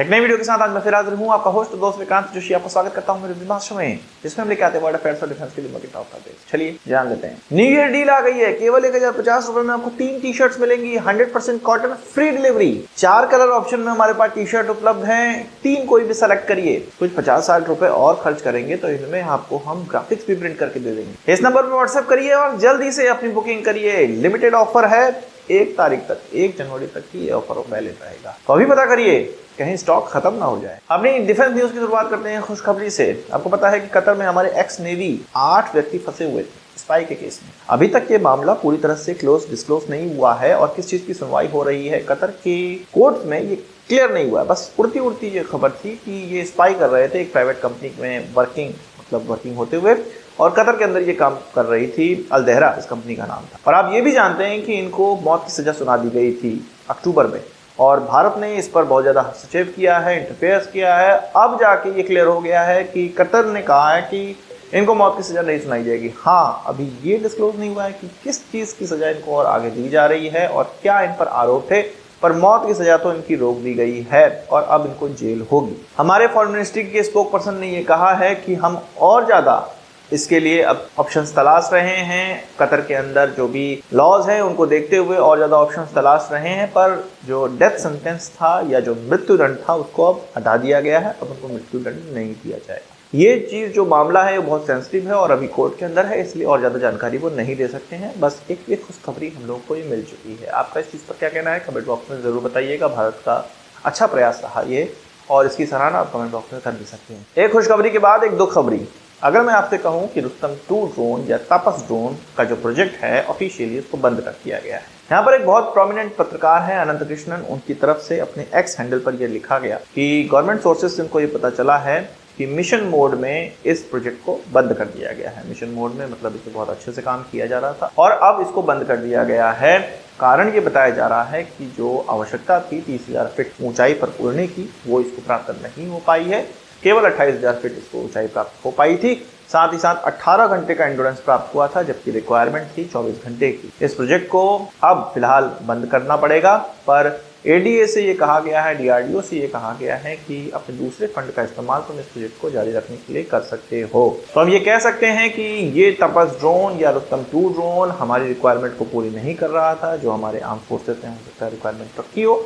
एक नई वीडियो के साथ आज मैं फिर हाजिर हूँ, आपका होस्ट दोस्त विक्रांत जोशी आपका स्वागत करता हूँ मेरे दिमाग में, जिसमें हम लेके आते हैं वर्ल्ड अफेयर्स और डिफेंस के दिमाग की टॉप टॉपिक्स। चलिए जान लेते हैं। न्यू ईयर डील आ गई है। केवल 1050 रुपए में आपको 3 टी शर्ट्स मिलेंगी, 100% cotton, free delivery. 4 colour option में हमारे पास टी शर्ट उपलब्ध है, 3 कोई भी सेलेक्ट करिए। कुछ 50-60 रुपए और खर्च करेंगे तो इनमें आपको हम ग्राफिक्स भी प्रिंट करके दे देंगे। इस नंबर पर व्हाट्सएप करिए और जल्दी से अपनी बुकिंग करिए। लिमिटेड ऑफर है, 1 तारीख तक, 1 जनवरी तक की ये ऑफर वैलिड रहेगा, तो अभी पता करिए कहीं स्टॉक खत्म ना हो जाए। अपनी डिफेंस न्यूज की शुरुआत करते हैं खुशखबरी से। आपको पता है कि कतर में हमारे एक्स नेवी 8 व्यक्ति फंसे हुए थे स्पाई के केस में। अभी तक ये मामला पूरी तरह से डिस्क्लोज नहीं हुआ है और किस चीज की सुनवाई हो रही है कतर की कोर्ट में ये क्लियर नहीं हुआ है। बस उड़ती उड़ती ये खबर थी कि ये स्पाई कर रहे थे एक प्राइवेट कंपनी में वर्किंग होते हुए, और कतर के अंदर ये काम कर रही थी। अल दहरा इस कंपनी का नाम था। और आप ये भी जानते हैं कि इनको मौत की सजा सुना दी गई थी अक्टूबर में, और भारत ने इस पर बहुत ज़्यादा हस्तक्षेप किया है, इंटरफेयर किया है। अब जाके ये क्लियर हो गया है कि कतर ने कहा है कि इनको मौत की सज़ा नहीं सुनाई जाएगी। हाँ, अभी ये डिस्क्लोज नहीं हुआ है कि किस चीज़ की सज़ा इनको और आगे दी जा रही है और क्या इन पर आरोप है, पर मौत की सज़ा तो इनकी रोक दी गई है और अब इनको जेल होगी। हमारे फॉरेन मिनिस्ट्री के स्पोक पर्सन ने ये कहा है कि हम और ज़्यादा इसके लिए अब ऑप्शंस तलाश रहे हैं। कतर के अंदर जो भी लॉज हैं उनको देखते हुए और ज़्यादा ऑप्शंस तलाश रहे हैं, पर जो डेथ सेंटेंस था या जो मृत्युदंड था उसको अब हटा दिया गया है। अब उनको मृत्युदंड नहीं दिया जाएगा। ये चीज़ जो मामला है वो बहुत सेंसिटिव है और अभी कोर्ट के अंदर है, इसलिए और ज़्यादा जानकारी वो नहीं दे सकते हैं। बस एक खुशखबरी हम लोग को ये मिल चुकी है। आपका इस चीज़ पर क्या कहना है कमेंट बॉक्स में ज़रूर बताइएगा। भारत का अच्छा प्रयास रहा ये, और इसकी सराहना आप कमेंट बॉक्स में कर भी सकते हैं। एक खुशखबरी के बाद एक दुख खबरी। अगर मैं आपसे कहूं कि रुस्तम 2 ड्रोन या तपस ड्रोन का जो प्रोजेक्ट है ऑफिशियली उसको बंद कर दिया गया है। यहाँ पर एक बहुत प्रोमिनेंट पत्रकार है अनंत कृष्णन, उनकी तरफ से अपने एक्स हैंडल पर यह लिखा गया कि गवर्नमेंट सोर्सेज से उनको ये पता चला है कि मिशन मोड में इस प्रोजेक्ट को बंद कर दिया गया है। मिशन मोड में मतलब इसमें बहुत अच्छे से काम किया जा रहा था और अब इसको बंद कर दिया गया है। कारण ये बताया जा रहा है कि जो आवश्यकता थी 30,000 फीट ऊंचाई पर उड़ने की, वो इसको प्राप्त नहीं हो पाई है। केवल 28,000 फीट इसको ऊंचाई प्राप्त हो पाई थी। साथ ही साथ 18 घंटे का एंडोरेंस प्राप्त हुआ था, जबकि रिक्वायरमेंट थी 24 घंटे की। इस प्रोजेक्ट को अब फिलहाल बंद करना पड़ेगा, पर एडीए से ये कहा गया है, डीआरडीओ से ये कहा गया है कि अपने दूसरे फंड का इस्तेमाल तुम इस प्रोजेक्ट को जारी रखने के लिए कर सकते हो। तो हम ये कह सकते हैं कि ये तपस ड्रोन या रुस्तम 2 ड्रोन हमारी रिक्वायरमेंट को पूरी नहीं कर रहा था। जो हमारे आर्म फोर्सेस हैं हो सकता है रिक्वायरमेंट रखी हो,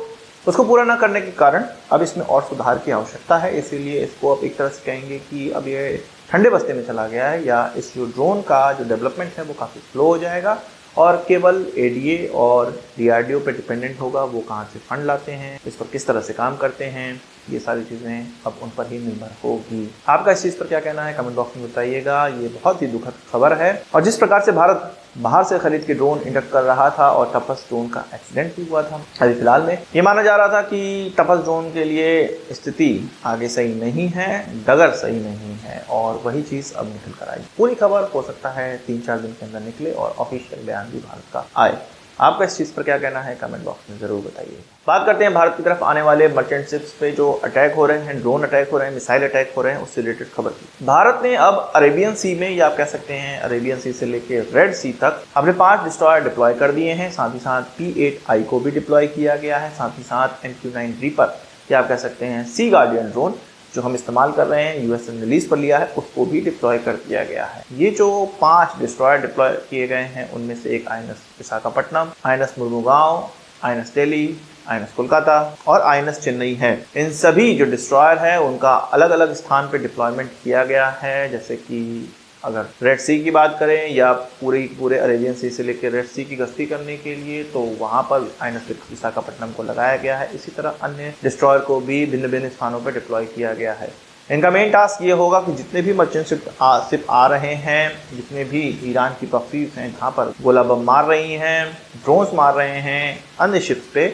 उसको पूरा न करने के कारण अब इसमें और सुधार की आवश्यकता है। इसीलिए इसको अब एक तरह से कहेंगे कि अब ये ठंडे बस्ते में चला गया है, या इस जो ड्रोन का जो डेवलपमेंट है वो काफ़ी स्लो हो जाएगा और केवल एडीए और डीआरडीओ पे डिपेंडेंट होगा। वो कहाँ से फंड लाते हैं, इस पर किस तरह से काम करते हैं, ये सारी चीज़ें अब उन पर ही निर्भर होगी। आपका इस चीज़ पर क्या कहना है कमेंट बॉक्स में बताइएगा। ये बहुत ही दुखद खबर है। और जिस प्रकार से भारत बाहर से खरीद के ड्रोन इंडक्ट कर रहा था और तपस ड्रोन का एक्सीडेंट भी हुआ था अभी फिलहाल में, ये माना जा रहा था कि तपस ड्रोन के लिए स्थिति आगे सही नहीं है, डगर सही नहीं है, और वही चीज़ अब निकल कर आई। पूरी खबर हो सकता है 3-4 दिन के अंदर निकले और ऑफिशियल बयान भी भारत का आए। आपका इस चीज़ पर क्या कहना है कमेंट बॉक्स में ज़रूर बताइए। बात करते हैं भारत की तरफ आने वाले मर्चेंट शिप्स पे जो अटैक हो रहे हैं, ड्रोन अटैक हो रहे हैं, मिसाइल अटैक हो रहे हैं, उससे रिलेटेड खबर की। भारत ने अब अरेबियन सी में, या आप कह सकते हैं अरेबियन सी से लेके रेड सी तक, अपने 5 डिस्ट्रॉयर डिप्लॉय कर दिए हैं। साथ ही साथ P-8I को भी डिप्लॉय किया गया है। साथ ही साथ MQ-9 रीपर, या आप कह सकते हैं सी गार्डियन ड्रोन जो हम इस्तेमाल कर रहे हैं, यूएस ने रिलीज पर लिया है, उसको भी डिप्लॉय कर दिया गया है। ये जो 5 डिस्ट्रॉयर डिप्लॉय किए गए हैं उनमें से एक INS Visakhapatnam, INS Mormugao, INS Delhi, INS Kolkata और INS चेन्नई है। इन सभी जो डिस्ट्रॉयर है उनका अलग अलग स्थान पर डिप्लॉयमेंट किया गया है। जैसे कि अगर रेड सी की बात करें या पूरे अरेबियन सी से लेकर रेड सी की गश्ती करने के लिए, तो वहाँ पर INS विशाखापट्टनम को लगाया गया है। इसी तरह अन्य डिस्ट्रॉयर को भी भिन्न भिन्न स्थानों पर डिप्लॉय किया गया है। इनका मेन टास्क ये होगा कि जितने भी मर्चेंट शिप आ रहे हैं, जितने भी ईरान की प्रॉक्सीज हैं जहाँ पर गोला बम मार रही हैं, ड्रोन्स मार रहे हैं अन्य शिप्स पे,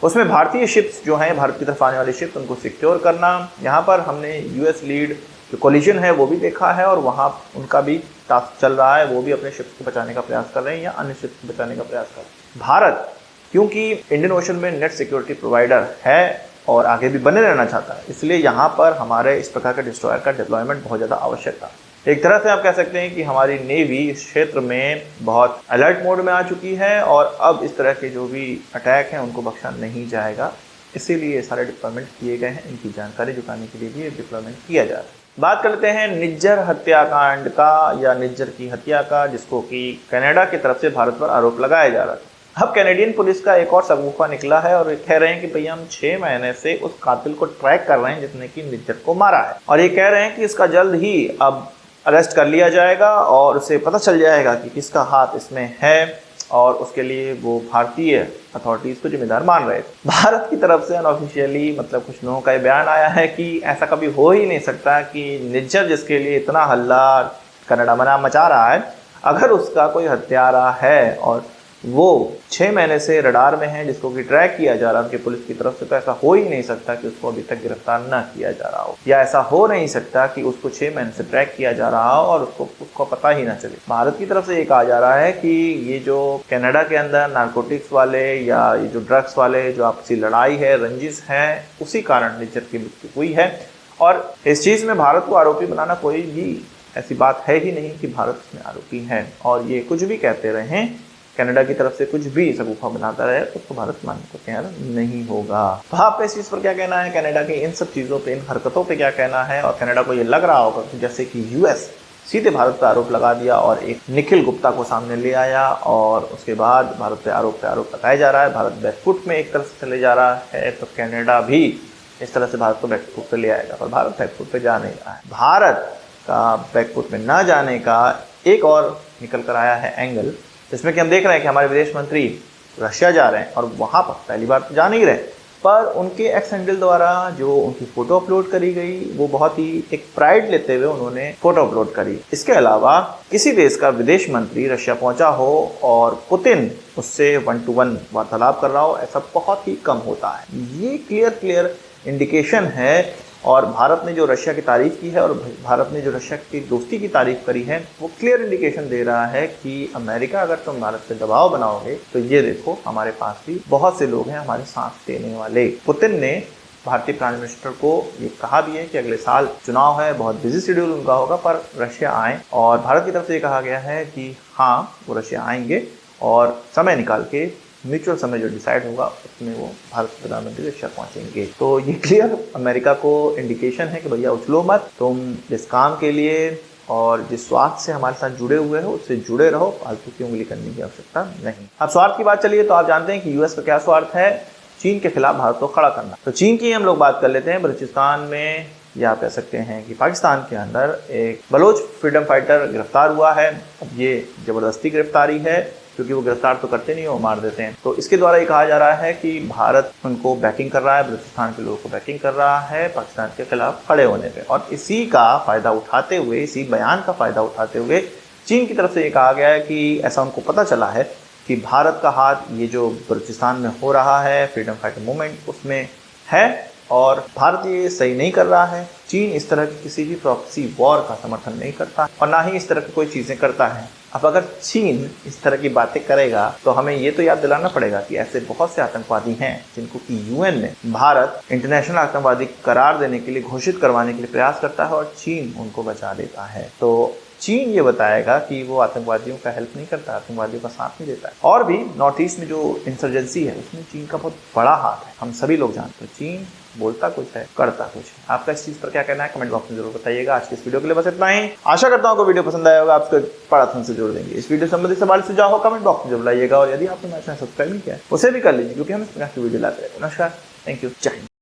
उसमें भारतीय शिप्स जो हैं, भारत की तरफ आने वाले शिप्स, उनको सिक्योर करना। यहाँ पर हमने यूएस लीड जो कोलिजन है वो भी देखा है और वहाँ उनका भी टास्क चल रहा है। वो भी अपने शिप्स को बचाने का प्रयास कर रहे हैं या अन्य शिप्स को बचाने का प्रयास कर रहे हैं। भारत क्योंकि इंडियन ओशन में नेट सिक्योरिटी प्रोवाइडर है और आगे भी बने रहना चाहता है, इसलिए यहाँ पर हमारे इस प्रकार के डिस्ट्रॉयर का डेप्लॉयमेंट बहुत ज़्यादा आवश्यक था। एक तरह से आप कह सकते हैं कि हमारी नेवी इस क्षेत्र में बहुत अलर्ट मोड में आ चुकी है और अब इस तरह के जो भी अटैक हैं उनको बख्शा नहीं जाएगा। इसीलिए सारे डिप्लॉयमेंट किए गए हैं, इनकी जानकारी जुटाने के लिए भी डिप्लॉयमेंट किया जा रहा है। बात कर लेते हैं निज्जर हत्याकांड का या निज्जर की हत्या का, जिसको कि कनाडा की तरफ से भारत पर आरोप लगाया जा रहा था। अब कैनेडियन पुलिस का एक और शगुफा निकला है और कह रहे हैं कि भैया हम 6 महीने से उस कातिल को ट्रैक कर रहे हैं जिसने कि निज्जर को मारा है, और ये कह रहे हैं कि इसका जल्द ही अब अरेस्ट कर लिया जाएगा और उसे पता चल जाएगा कि किसका हाथ इसमें है, और उसके लिए वो भारतीय अथॉरिटीज़ को जिम्मेदार मान रहे थे। भारत की तरफ से अनऑफिशियली मतलब कुछ लोगों का ये बयान आया है कि ऐसा कभी हो ही नहीं सकता कि निज्जर, जिसके लिए इतना हल्ला कनाडा मचा रहा है, अगर उसका कोई हत्यारा है और वो 6 महीने से रडार में है, जिसको कि ट्रैक किया जा रहा है उनकी पुलिस की तरफ से, तो ऐसा हो ही नहीं सकता कि उसको अभी तक गिरफ्तार ना किया जा रहा हो, या ऐसा हो नहीं सकता कि उसको 6 महीने से ट्रैक किया जा रहा हो और उसको पता ही ना चले। भारत की तरफ से ये कहा जा रहा है कि ये जो कनाडा के अंदर नारकोटिक्स वाले या ये जो ड्रग्स वाले जो आपसी लड़ाई है, रंजिश है, उसी कारण निज्जर की मृत्यु हुई है। और इस चीज़ में भारत को आरोपी बनाना कोई भी ऐसी बात है ही नहीं कि भारत इसमें आरोपी है, और ये कुछ भी कहते रहे, कनाडा की तरफ से कुछ भी शगुफा बनाता रहे तो उसको भारत मानने को तैयार नहीं होगा। तो आपका इस चीज़ पर क्या कहना है, कनाडा के इन सब चीज़ों पे, इन हरकतों पे क्या कहना है? और कनाडा को ये लग रहा होगा कि जैसे कि यूएस सीधे भारत पर आरोप लगा दिया और एक निखिल गुप्ता को सामने ले आया, और उसके बाद भारत पे आरोप लगाया जा रहा है, भारत बैकफुट में एक तरफ से चले जा रहा है, तो कनाडा भी इस तरह से भारत को बैकफुट पे ले आएगा। पर भारत बैकफुट पे जा नहीं रहा है। भारत का बैकफुट में ना जाने का एक और निकल कर आया है एंगल, जिसमें कि हम देख रहे हैं कि हमारे विदेश मंत्री रशिया जा रहे हैं और वहाँ पर पहली बार तो जा नहीं रहे, पर उनके एक्स हैंडल द्वारा जो उनकी फ़ोटो अपलोड करी गई वो बहुत ही एक प्राइड लेते हुए उन्होंने फ़ोटो अपलोड करी। इसके अलावा किसी देश का विदेश मंत्री रशिया पहुंचा हो और पुतिन उससे 1-to-1 वार्तालाप कर रहा हो, ऐसा बहुत ही कम होता है। ये क्लियर इंडिकेशन है, और भारत ने जो रशिया की तारीफ़ की है और भारत ने जो रशिया की दोस्ती की तारीफ़ करी है, वो क्लियर इंडिकेशन दे रहा है कि अमेरिका अगर तुम भारत पे दबाव बनाओगे तो ये देखो हमारे पास भी बहुत से लोग हैं हमारे साथ देने वाले। पुतिन ने भारतीय प्राइम मिनिस्टर को ये कहा भी है कि अगले साल चुनाव है, बहुत बिजी शेड्यूल उनका होगा, पर रशिया आए, और भारत की तरफ से ये कहा गया है कि हाँ वो रशिया आएंगे और समय निकाल के म्यूचुअल समय जो डिसाइड होगा उसमें वो भारत के प्रधानमंत्री रशिया पहुंचेंगे। तो ये क्लियर अमेरिका को इंडिकेशन है कि भैया उछलो मत, तुम जिस काम के लिए और जिस स्वार्थ से हमारे साथ जुड़े हुए हो उससे जुड़े रहो, फालतू की उंगली करने की आवश्यकता नहीं। अब स्वार्थ की बात चलिए तो आप जानते हैं कि यूएस का क्या स्वार्थ है, चीन के खिलाफ भारत को खड़ा करना। तो चीन की हम लोग बात कर लेते हैं। बलूचिस्तान में, या आप कह सकते हैं कि पाकिस्तान के अंदर एक बलोच फ्रीडम फाइटर गिरफ्तार हुआ है। अब ये ज़बरदस्ती गिरफ्तारी है, क्योंकि वो गिरफ्तार तो करते नहीं, वो मार देते हैं। तो इसके द्वारा ये कहा जा रहा है कि भारत उनको बैकिंग कर रहा है, बलूचिस्तान के लोगों को बैकिंग कर रहा है पाकिस्तान के खिलाफ खड़े होने पे। और इसी का फ़ायदा उठाते हुए, इसी बयान का फ़ायदा उठाते हुए चीन की तरफ से ये कहा गया है कि ऐसा उनको पता चला है कि भारत का हाथ ये जो बलूचिस्तान में हो रहा है फ्रीडम फाइटर मूवमेंट उसमें है, और भारत ये सही नहीं कर रहा है। चीन इस तरह की किसी भी प्रॉक्सी वॉर का समर्थन नहीं करता और ना ही इस तरह की कोई चीज़ें करता है। अब अगर चीन इस तरह की बातें करेगा तो हमें ये तो याद दिलाना पड़ेगा कि ऐसे बहुत से आतंकवादी हैं जिनको कि यूएन में भारत इंटरनेशनल आतंकवादी करार देने के लिए, घोषित करवाने के लिए प्रयास करता है, और चीन उनको बचा देता है। तो चीन ये बताएगा कि वो आतंकवादियों का हेल्प नहीं करता, आतंकवादियों का साथ नहीं देता है। और भी नॉर्थ ईस्ट में जो इंसर्जेंसी है उसमें चीन का बहुत बड़ा हाथ है, हम सभी लोग जानते हैं। चीन बोलता कुछ है, करता कुछ है। आपका इस चीज़ पर क्या कहना है कमेंट बॉक्स में जरूर बताइएगा। आज के इस वीडियो के लिए बस इतना ही। आशा करता हूँ कि वीडियो पसंद आया होगा, आपको पढ़ाथन से जोड़ देंगे। इस वीडियो संबंधित सवाल सुझाव हो कमेंट बॉक्स में जरूर लाइएगा, और यदि आपने मेरा चैनल सब्सक्राइब नहीं किया उसे भी कर लीजिए, क्योंकि हम इस तरह की वीडियो लाते रहते हैं। नमस्कार, थैंक यू, जय हिंद।